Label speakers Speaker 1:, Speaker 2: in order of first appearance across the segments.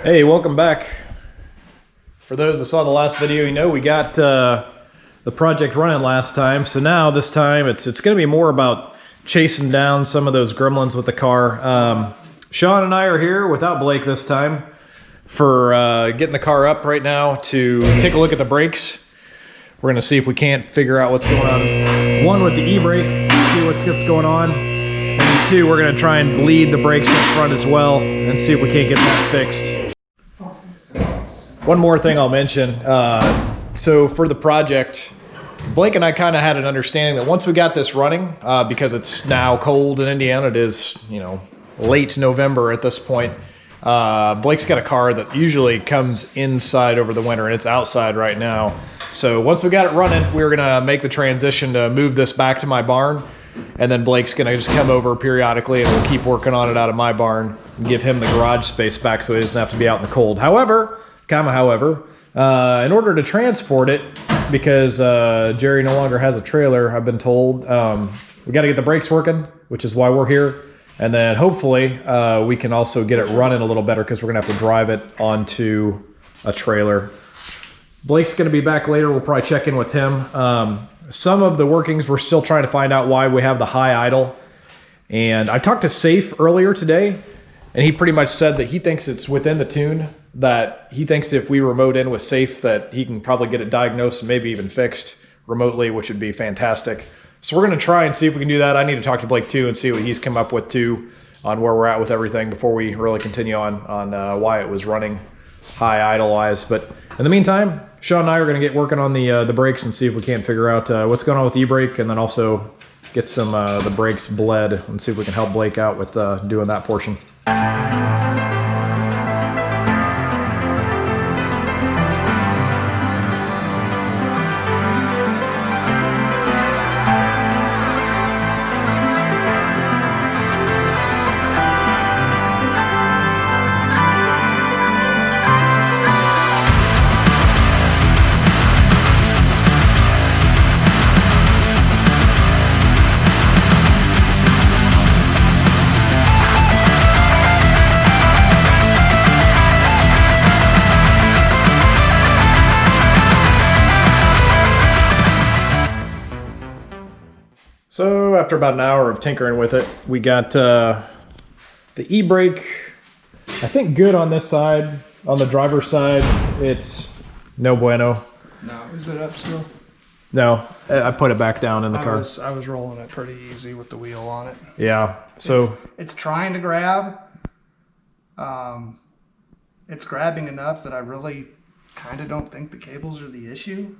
Speaker 1: Hey, welcome back. For those that saw the last video, you know we got the project running last time. So now this time it's going to be more about chasing down some of those gremlins with the car. Sean and I are here without Blake this time for getting the car up right now to take a look at the brakes. We're going to see if we can't figure out what's going on. One with the e-brake, see what's going on. And two, we're going to try and bleed the brakes in front as well and see if we can't get that fixed. One more thing I'll mention. So for the project, Blake and I kind of had an understanding that once we got this running, because it's now cold in Indiana, it is, you know, late November at this point. Blake's got a car that usually comes inside over the winter, and it's outside right now. So once we got it running, we were gonna make the transition to move this back to my barn, and then Blake's gonna just come over periodically, and we'll keep working on it out of my barn and give him the garage space back so he doesn't have to be out in the cold. However, in order to transport it, because Jerry no longer has a trailer, I've been told, we got to get the brakes working, which is why we're here. And then hopefully we can also get it running a little better because we're going to have to drive it onto a trailer. Blake's going to be back later. We'll probably check in with him. Some of the workings, we're still trying to find out why we have the high idle. And I talked to Saif earlier today, and he pretty much said that he thinks it's within the tune, that he thinks if we remote in with Saif that he can probably get it diagnosed and maybe even fixed remotely, which would be fantastic. So we're going to try and see if we can do that. I need to talk to Blake too and see what he's come up with too on where we're at with everything before we really continue on why it was running high idle-wise. But in the meantime, Sean and I are going to get working on the brakes and see if we can't figure out what's going on with the e-brake, and then also get some the brakes bled and see if we can help Blake out with doing that portion. So after about an hour of tinkering with it, we got the e-brake, I think, good on this side. On the driver's side, it's no bueno.
Speaker 2: No, is it up still?
Speaker 1: No, I put it back down in the car.
Speaker 2: I was rolling it pretty easy with the wheel on it.
Speaker 1: Yeah, so
Speaker 2: it's trying to grab. It's grabbing enough that I really kind of don't think the cables are the issue.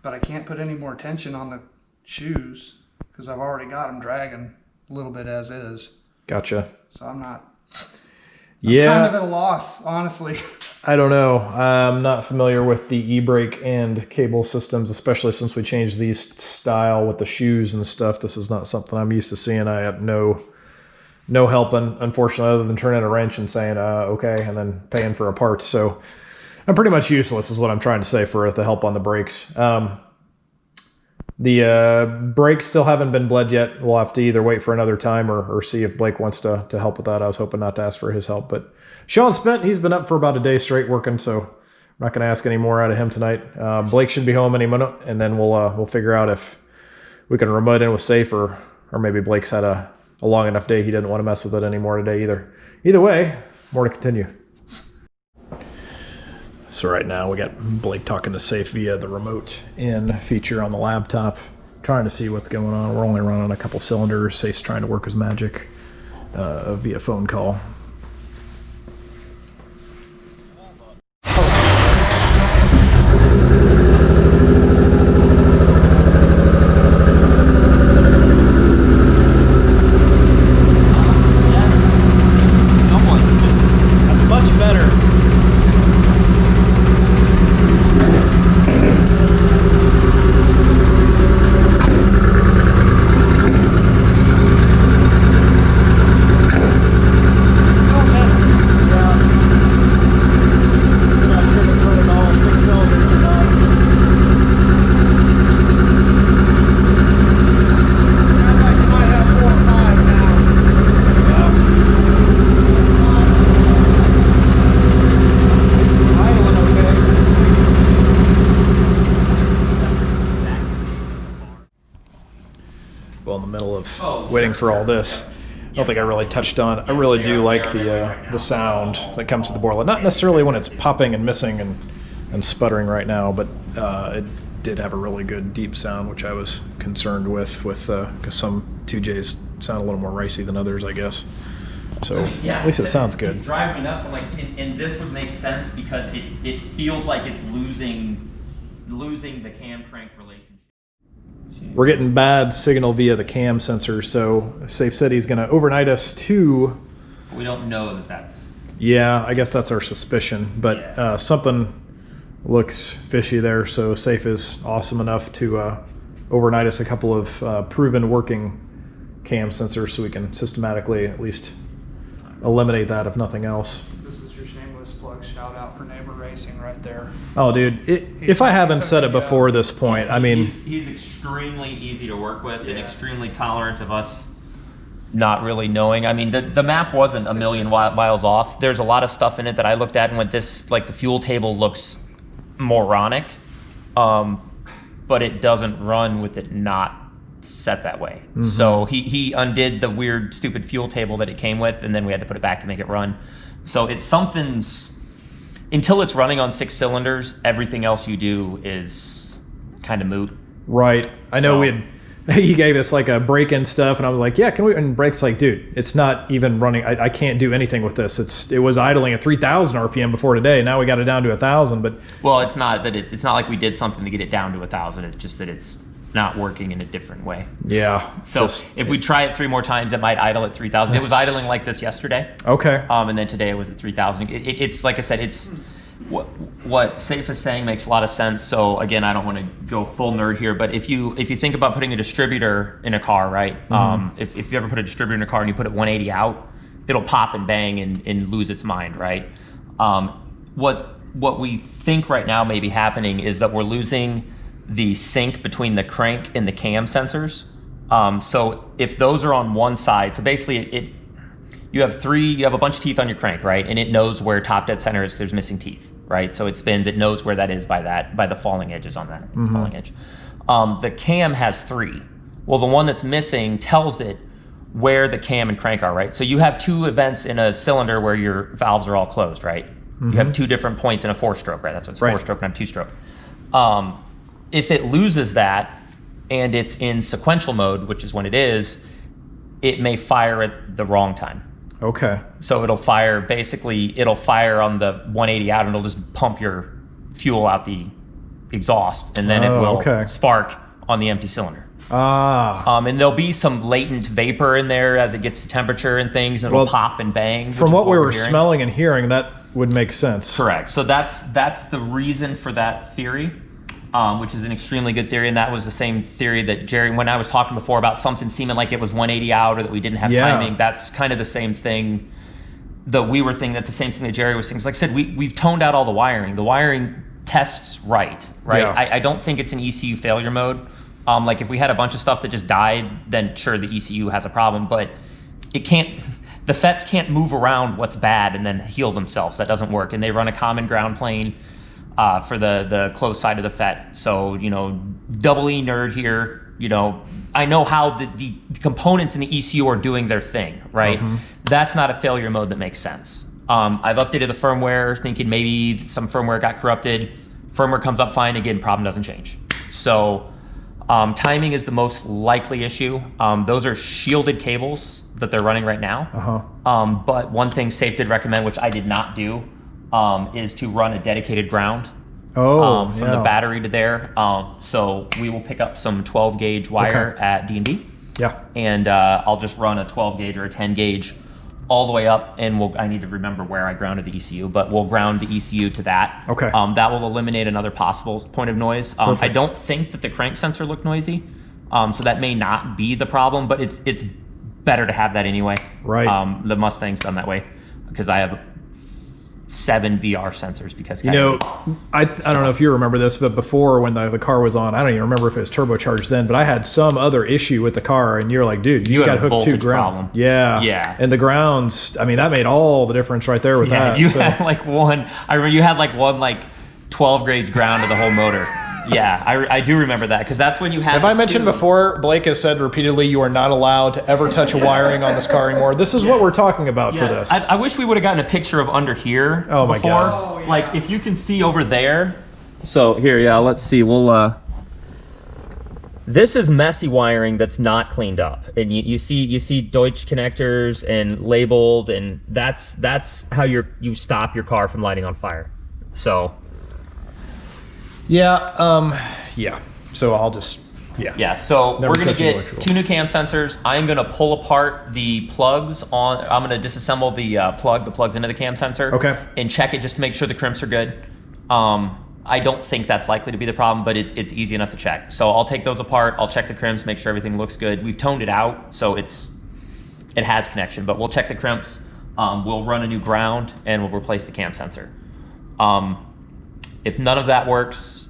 Speaker 2: But I can't put any more tension on the shoes because I've already got them dragging a little bit as is.
Speaker 1: Gotcha.
Speaker 2: So I'm kind of at a loss, honestly. I
Speaker 1: don't know. I'm not familiar with the e-brake and cable systems, especially since we changed these style with the shoes and stuff. This is not something I'm used to seeing. I have no help, unfortunately, other than turning a wrench and saying okay, and then paying for a part. So I'm pretty much useless is what I'm trying to say for the help on the brakes. The brakes still haven't been bled yet. We'll have to either wait for another time or see if Blake wants to help with that. I was hoping not to ask for his help, but Sean's spent. He's been up for about a day straight working, so I'm not going to ask any more out of him tonight. Blake should be home any minute, and then we'll figure out if we can remote in with Saif, or maybe Blake's had a long enough day he didn't want to mess with it anymore today either. Either way, more to continue. So right now we got Blake talking to Saif via the remote in feature on the laptop, trying to see what's going on. We're only running a couple cylinders. Saif's trying to work his magic via phone call. well, in the middle of waiting for all this. I don't think I really touched on. I really do like the sound that comes to the board. Not necessarily when it's popping and missing and sputtering right now, but it did have a really good deep sound, which I was concerned with because some 2Js sound a little more ricey than others, I guess. So
Speaker 3: yeah,
Speaker 1: at least it sounds good.
Speaker 3: It's driving me nuts. I'm like, and this would make sense because it feels like it's losing the cam crank relationship.
Speaker 1: We're getting bad signal via the cam sensor, so Saif said he's going to overnight us to.
Speaker 3: We don't know that that's.
Speaker 1: Yeah, I guess that's our suspicion, but
Speaker 3: Yeah.
Speaker 1: Something looks fishy there. So Saif is awesome enough to overnight us a couple of proven working cam sensors, so we can systematically at least eliminate that if nothing else.
Speaker 2: This is your shameless plug. Shout out for Naber Racing right there.
Speaker 1: Oh, dude! If I haven't said it before this point, I mean,
Speaker 3: he's extremely easy to work with and extremely tolerant of us not really knowing. I mean, the map wasn't a million miles off. There's a lot of stuff in it that I looked at and went, this, like the fuel table looks moronic, but it doesn't run with it not set that way. Mm-hmm. So he undid the weird, stupid fuel table that it came with, and then we had to put it back to make it run. So it's something's, until it's running on 6 cylinders, everything else you do is kind of moot.
Speaker 1: Right. I know he gave us like a break-in stuff, and I was like, yeah, can we? And Break's like, dude, it's not even running. I can't do anything with this. It was idling at 3,000 RPM before today. Now we got it down to 1,000. But
Speaker 3: well, it's not that it's not like we did something to get it down to 1,000. It's just that it's not working in a different way.
Speaker 1: Yeah.
Speaker 3: So if we try it 3 more times, it might idle at 3,000. It was idling like this yesterday.
Speaker 1: Okay.
Speaker 3: And then today it was at 3,000. It's like I said, it's what Saif is saying makes a lot of sense. So again, I don't want to go full nerd here, but if you think about putting a distributor in a car, right? Mm-hmm. If you ever put a distributor in a car and you put it 180 out, it'll pop and bang and lose its mind, right? What we think right now may be happening is that we're losing the sync between the crank and the cam sensors. So if those are on one side, so basically you have a bunch of teeth on your crank, right? And it knows where top dead center is, there's missing teeth, right? So it spins, it knows where that is by the falling edges on that, mm-hmm. falling edge. The cam has 3. Well, the one that's missing tells it where the cam and crank are, right? So you have 2 events in a cylinder where your valves are all closed, right? Mm-hmm. You have 2 different points in a 4-stroke, right? That's what it's right. 4-stroke, not 2-stroke. If it loses that and it's in sequential mode, which is when it is, it may fire at the wrong time.
Speaker 1: Okay.
Speaker 3: So it'll fire on the 180 out, and it'll just pump your fuel out the exhaust, and then it will spark on the empty cylinder. And there'll be some latent vapor in there as it gets to temperature and things, and it'll pop and bang.
Speaker 1: From what we were smelling and hearing, that would make sense.
Speaker 3: Correct. So that's the reason for that theory. Which is an extremely good theory, and that was the same theory that Jerry, when I was talking before about something seeming like it was 180 out or that we didn't have timing, that's kind of the same thing that we were thinking. That's the same thing that Jerry was thinking. Like I said, we've toned out all the wiring. The wiring tests right? Yeah. I don't think it's an ECU failure mode. Like if we had a bunch of stuff that just died, then sure, the ECU has a problem, but it can't. The FETs can't move around what's bad and then heal themselves. That doesn't work, and they run a common ground plane for the closed side of the FET. So, double E nerd here, I know how the components in the ECU are doing their thing, right? Mm-hmm. That's not a failure mode that makes sense. I've updated the firmware thinking maybe some firmware got corrupted. Firmware comes up fine, again, problem doesn't change. So timing is the most likely issue. Those are shielded cables that they're running right now. Uh-huh. But one thing Saif did recommend, which I did not do, is to run a dedicated ground from the battery to there. So we will pick up some 12 gauge wire at D&D.
Speaker 1: Yeah.
Speaker 3: And I'll just run a 12 gauge or a 10 gauge all the way up, and I need to remember where I grounded the ECU, but we'll ground the ECU to that.
Speaker 1: Okay.
Speaker 3: That will eliminate another possible point of noise. I don't think that the crank sensor looked noisy, so that may not be the problem, but it's better to have that anyway.
Speaker 1: Right.
Speaker 3: The Mustang's done that way because I have 7 VR sensors because
Speaker 1: I don't know if you remember this, but before when the car was on, I don't even remember if it was turbocharged then, but I had some other issue with the car, and you're like, dude, you got hooked to ground.
Speaker 3: Problem.
Speaker 1: Yeah. And the grounds, that made all the difference right there with that.
Speaker 3: You had like one. I remember you had like one 12 gauge ground of the whole motor. Yeah, I do remember that because that's when you had.
Speaker 1: Have I mentioned before? Blake has said repeatedly, you are not allowed to ever touch a wiring on this car anymore. This is what we're talking about for this.
Speaker 3: I wish we would have gotten a picture of under here.
Speaker 1: Oh my
Speaker 3: before.
Speaker 1: God.
Speaker 2: Oh, yeah.
Speaker 3: Like if you can see over there. So here, yeah, let's see. We'll. This is messy wiring that's not cleaned up, and you see Deutsch connectors and labeled, and that's how you stop your car from lighting on fire. So.
Speaker 1: Yeah. Yeah. So I'll just. Yeah.
Speaker 3: Yeah. So
Speaker 1: Never
Speaker 3: we're gonna
Speaker 1: touching
Speaker 3: get
Speaker 1: electrical.
Speaker 3: 2 new cam sensors. I'm gonna pull apart the plugs on. I'm gonna disassemble the plugs into the cam sensor.
Speaker 1: Okay.
Speaker 3: And check it just to make sure the crimps are good. I don't think that's likely to be the problem, but it's easy enough to check. So I'll take those apart. I'll check the crimps, make sure everything looks good. We've toned it out, so it has connection. But we'll check the crimps. We'll run a new ground, and we'll replace the cam sensor. If none of that works,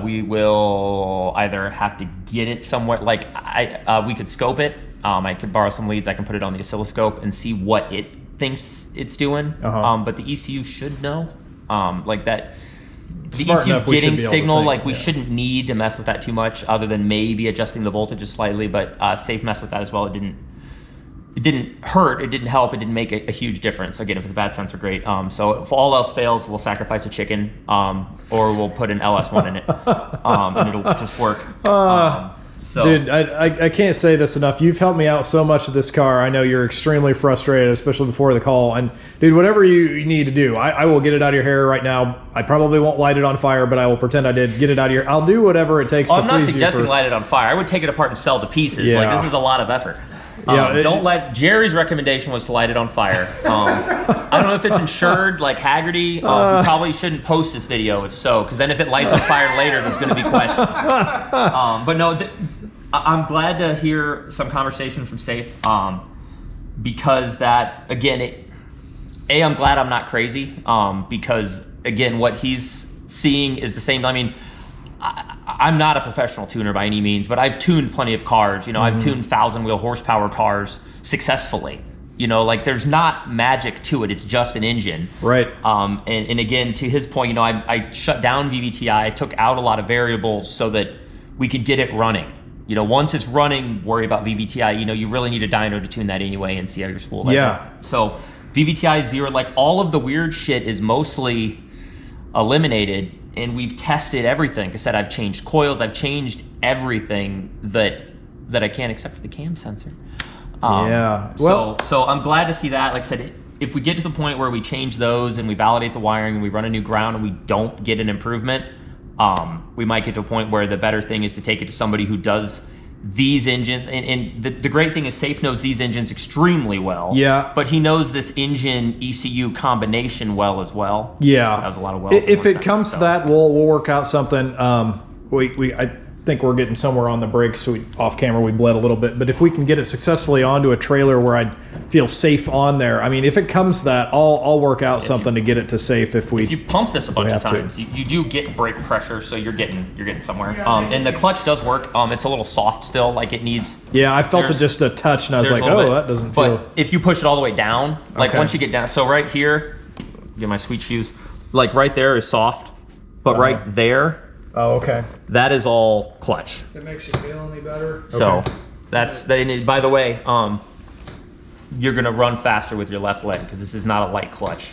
Speaker 3: we will either have to get it somewhere. Like we could scope it. I could borrow some leads. I can put it on the oscilloscope and see what it thinks it's doing. But the ECU should know. Like that. The
Speaker 1: Smart
Speaker 3: ECU's
Speaker 1: enough, we should
Speaker 3: getting
Speaker 1: be able to
Speaker 3: signal.
Speaker 1: think,
Speaker 3: Like we
Speaker 1: yeah.
Speaker 3: shouldn't need to mess with that too much, other than maybe adjusting the voltages slightly. But Saif messed with that as well. It didn't hurt. It didn't help. It didn't make a huge difference. Again, if it's a bad sensor, great. So if all else fails, we'll sacrifice a chicken, or we'll put an LS1 in it, and it'll just work. So,
Speaker 1: Dude, I can't say this enough. You've helped me out so much with this car. I know you're extremely frustrated, especially before the call. And dude, whatever you need to do, I will get it out of your hair right now. I probably won't light it on fire, but I will pretend I did. Get it out of your. I'll do whatever it takes to
Speaker 3: I'm not
Speaker 1: please you.
Speaker 3: suggesting light it on fire. I would take it apart and sell the pieces.
Speaker 1: Yeah.
Speaker 3: Like this is a lot of effort. Don't let Jerry's recommendation was to light it on fire. I don't know if it's insured like Haggerty. We probably shouldn't post this video if so, because then if it lights on fire later, there's going to be questions. But no, I'm glad to hear some conversation from Saif, because that again, I'm glad I'm not crazy, because again, what he's seeing is the same. I mean, I'm not a professional tuner by any means, but I've tuned plenty of cars. You know, I've tuned 1,000-wheel horsepower cars successfully. You know, like there's not magic to it. It's just an engine.
Speaker 1: Right.
Speaker 3: And again, to his point, you know, I shut down VVTI. I took out a lot of variables so that we could get it running. You know, once it's running, worry about VVTI. You know, you really need a dyno to tune that anyway and see how your spool.
Speaker 1: Yeah.
Speaker 3: So VVTI 0, like all of the weird shit is mostly eliminated. And we've tested everything. Like I said, I've changed coils. I've changed everything that I can, except for the cam sensor.
Speaker 1: Yeah. Well,
Speaker 3: so I'm glad to see that. Like I said, if we get to the point where we change those and we validate the wiring and we run a new ground and we don't get an improvement, we might get to a point where the better thing is to take it to somebody who does these engines. And the great thing is Saif knows these engines extremely well.
Speaker 1: Yeah.
Speaker 3: But he knows this engine ECU combination well as well.
Speaker 1: yeah.
Speaker 3: That was a lot of wells.
Speaker 1: If it comes to that, we'll work out something. I think we're getting somewhere on the break, so off camera we bled a little bit. But if we can get it successfully onto a trailer where I feel safe on there, I mean, if it comes to that, I'll work out something to get it to safe. If
Speaker 3: you pump this a bunch of
Speaker 1: have to.
Speaker 3: times, you do get brake pressure, so you're getting somewhere. And the clutch does work. It's a little soft still, like it needs.
Speaker 1: Yeah, I felt it just a touch, and I was like, oh, that doesn't feel.
Speaker 3: But if you push it all the way down, like
Speaker 1: Okay.
Speaker 3: once you get down, so right here, get my sweet shoes, like right there is soft, but right there,
Speaker 1: Oh, okay.
Speaker 3: that is all clutch.
Speaker 2: If it makes you feel any better.
Speaker 3: So
Speaker 1: Okay.
Speaker 3: that's by the way, you're gonna run faster with your left leg because this is not a light clutch.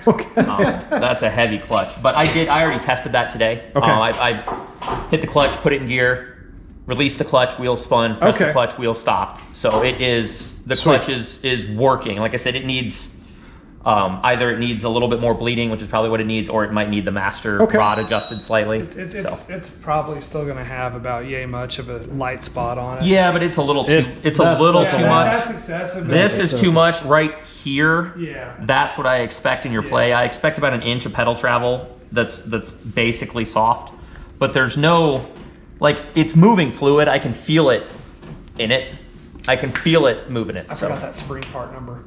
Speaker 1: Okay.
Speaker 3: That's a heavy clutch. But I already tested that today.
Speaker 1: Okay.
Speaker 3: I hit the clutch, put it in gear, released the clutch, wheel spun, pressed the
Speaker 1: Okay.
Speaker 3: clutch, wheel stopped. So it is the
Speaker 1: Sweet.
Speaker 3: clutch is working. Like I said, it needs either it needs a little bit more bleeding, which is probably what it needs, or it might need the master
Speaker 1: Okay.
Speaker 3: rod adjusted slightly.
Speaker 2: It's probably still going to have about yay much of a light spot on it.
Speaker 3: Yeah, but it's a little too. It's a
Speaker 1: that's-
Speaker 3: little
Speaker 1: yeah,
Speaker 3: too
Speaker 2: that-
Speaker 3: much.
Speaker 2: That's excessive.
Speaker 3: This is too much right here.
Speaker 2: Yeah.
Speaker 3: That's what I expect in your play. I expect about 1 inch of pedal travel that's basically soft. But there's no, like, it's moving fluid. I can feel it in it. I can feel it moving it.
Speaker 2: I
Speaker 3: So
Speaker 2: forgot that spring part number.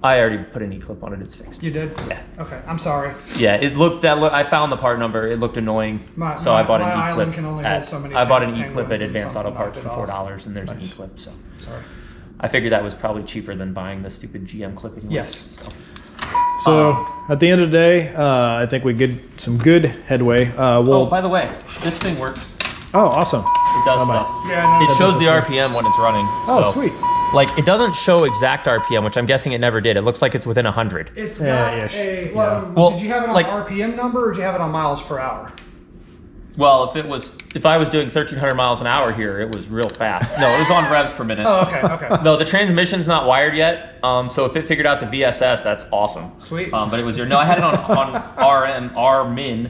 Speaker 3: I already put an E-clip on it. It's fixed.
Speaker 2: You did?
Speaker 3: Yeah.
Speaker 2: Okay, I'm sorry.
Speaker 3: Yeah, it looked I found the part number. It looked annoying. So I bought
Speaker 2: my
Speaker 3: an
Speaker 2: island
Speaker 3: E-clip.
Speaker 2: can only hold so many
Speaker 3: I bought an
Speaker 2: penguins
Speaker 3: E-clip at
Speaker 2: and
Speaker 3: Advanced Auto
Speaker 2: something
Speaker 3: Parts for
Speaker 2: knocked it off.
Speaker 3: $4, and there's an E-clip. So
Speaker 2: Sorry.
Speaker 3: I figured that was probably cheaper than buying the stupid GM clipping.
Speaker 2: Yes.
Speaker 3: So.
Speaker 1: So at the end of the day, I think we get some good headway.
Speaker 3: Oh, by the way, this thing works.
Speaker 1: Oh, awesome.
Speaker 3: It does stuff.
Speaker 2: Yeah,
Speaker 3: It shows the RPM when it's running.
Speaker 1: Oh,
Speaker 3: so,
Speaker 1: sweet.
Speaker 3: Like, it doesn't show exact RPM, which I'm guessing it never did. It looks like it's within 100.
Speaker 2: It's
Speaker 1: Yeah,
Speaker 2: not
Speaker 1: ish.
Speaker 3: Well,
Speaker 2: did you have it on
Speaker 3: like-
Speaker 2: RPM number or did you have it on miles per hour?
Speaker 3: Well, if I was doing 1,300 miles an hour here, it was real fast. No, it was on revs per minute.
Speaker 2: Oh, okay, okay.
Speaker 3: No, the transmission's not wired yet. So if it figured out the VSS, that's awesome.
Speaker 2: Sweet.
Speaker 3: But it was no, I had it on RMin.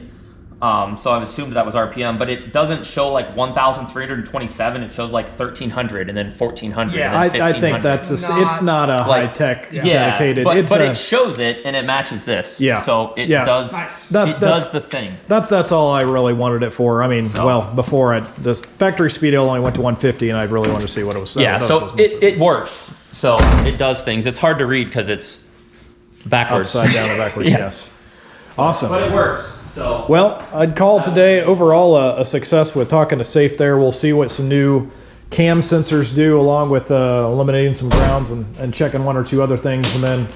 Speaker 3: So I assumed that was RPM, but it doesn't show like 1,327. It shows like 1,300 and then 1,400.
Speaker 2: Yeah,
Speaker 3: and then
Speaker 1: I
Speaker 3: 1,500.
Speaker 1: think that's it's not a
Speaker 3: Like,
Speaker 1: high tech
Speaker 3: Yeah,
Speaker 1: dedicated.
Speaker 3: but
Speaker 1: It's
Speaker 3: it shows it and it matches this.
Speaker 1: Yeah.
Speaker 3: So it
Speaker 1: Yeah.
Speaker 3: does.
Speaker 2: Nice.
Speaker 3: It does the thing.
Speaker 1: That's all I really wanted it for. I mean, well, before this factory speed only went to 150, and I really wanted to see what it was.
Speaker 3: Yeah. So it works. So it does things. It's hard to read because it's backwards.
Speaker 1: Upside down and backwards.
Speaker 3: Yeah.
Speaker 1: Yes. Awesome.
Speaker 3: But it works. So.
Speaker 1: Well, I'd call it today overall a success with talking to Saif there. We'll see what some new cam sensors do along with eliminating some grounds and checking one or two other things. And then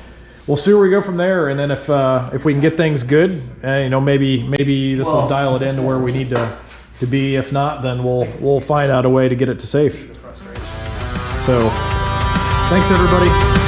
Speaker 1: we'll see where we go from there. And then if we can get things good, maybe this will dial it in to where we need to be. If not, then we'll find out a way to get it to safe. So thanks, everybody.